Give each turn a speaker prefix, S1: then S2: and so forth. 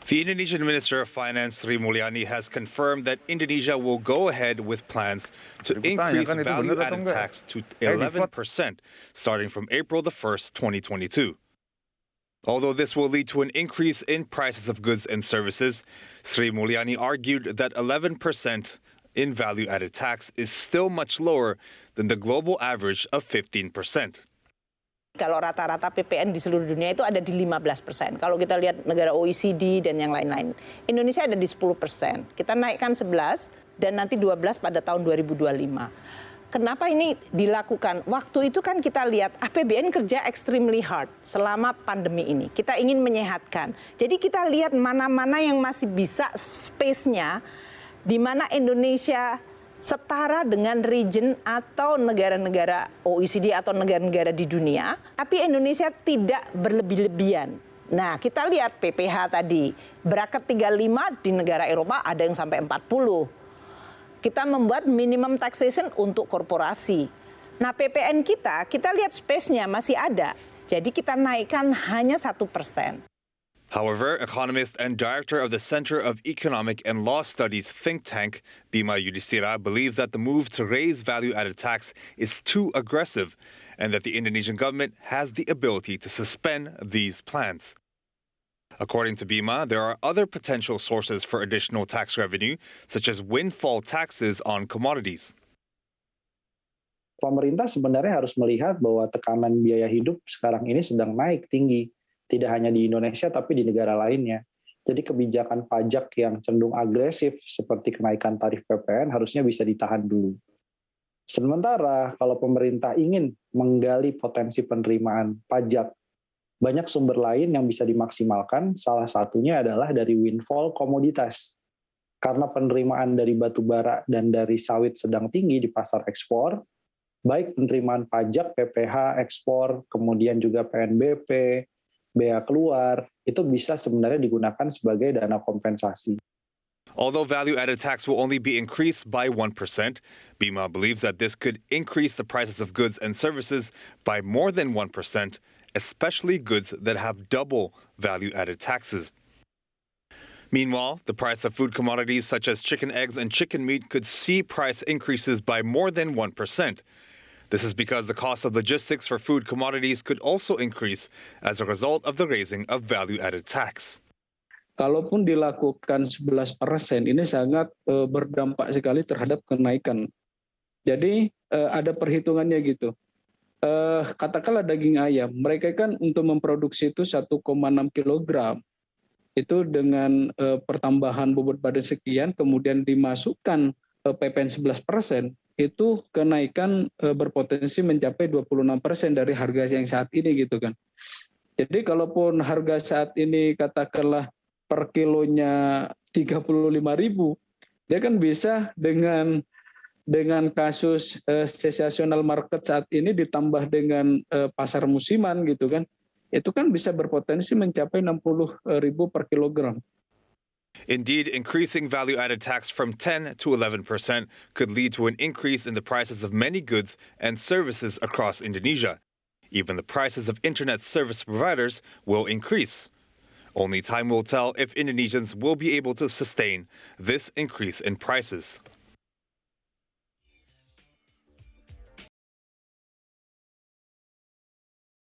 S1: The Indonesian Minister of Finance, Sri Mulyani, has confirmed that Indonesia will go ahead with plans to increase value-added tax to 11% starting from April the 1st, 2022. Although this will lead to an increase in prices of goods and services, Sri Mulyani argued that 11% in value-added tax is still much lower than the global average of 15%.
S2: Kalau rata-rata PPN di seluruh dunia itu ada di 15%. Kalau kita lihat negara OECD dan yang lain-lain. Indonesia ada di 10%. Kita naikkan 11 dan nanti 12 pada tahun 2025. Kenapa ini dilakukan? Waktu itu kan kita lihat APBN kerja extremely hard selama pandemi ini. Kita ingin menyehatkan. Jadi kita lihat mana-mana yang masih bisa space-nya, di mana Indonesia setara dengan region atau negara-negara OECD atau negara-negara di dunia, tapi Indonesia tidak berlebih-lebihan. Nah, kita lihat PPH tadi, bracket 35 di negara Eropa ada yang sampai 40. Kita membuat minimum taxation untuk korporasi. Nah, PPN kita lihat space-nya masih ada. Jadi kita naikkan hanya 1%.
S1: However, economist and director of the Center of Economic and Law Studies think tank, Bima Yudhistira, believes that the move to raise value-added tax is too aggressive and that the Indonesian government has the ability to suspend these plans. According to Bima, there are other potential sources for additional tax revenue, such as windfall taxes on commodities.
S3: Pemerintah sebenarnya harus melihat bahwa tekanan biaya hidup sekarang ini sedang naik tinggi. Tidak hanya di Indonesia, tapi di negara lainnya. Jadi kebijakan pajak yang cenderung agresif seperti kenaikan tarif PPN harusnya bisa ditahan dulu. Sementara kalau pemerintah ingin menggali potensi penerimaan pajak, banyak sumber lain yang bisa dimaksimalkan, salah satunya adalah dari windfall komoditas. Karena penerimaan dari batu bara dan dari sawit sedang tinggi di pasar ekspor, baik penerimaan pajak, PPH, ekspor, kemudian juga PNBP, bea keluar, itu bisa sebenarnya digunakan sebagai dana kompensasi.
S1: Although value-added tax will only be increased by 1%, Bima believes that this could increase the prices of goods and services by more than 1%, especially goods that have double value-added taxes. Meanwhile, the price of food commodities such as chicken eggs and chicken meat could see price increases by more than 1%. This is because the cost of logistics for food commodities could also increase as a result of the raising of value-added tax.
S4: Kalaupun dilakukan 11%, ini sangat berdampak sekali terhadap kenaikan. Jadi ada perhitungannya gitu. Katakanlah daging ayam, mereka kan untuk memproduksi itu 1,6 kg. Itu dengan pertambahan bobot badan sekian, kemudian dimasukkan PPN 11%, itu kenaikan berpotensi mencapai 26% dari harga yang saat ini gitu kan. Jadi kalaupun harga saat ini katakanlah per kilonya 35.000, dia kan bisa dengan kasus situational market saat ini ditambah dengan pasar musiman gitu kan, itu kan bisa berpotensi mencapai 60.000 per kilogram.
S1: Indeed, increasing value-added tax from 10 to 11% could lead to an increase in the prices of many goods and services across Indonesia. Even the prices of internet service providers will increase. Only time will tell if Indonesians will be able to sustain this increase in prices.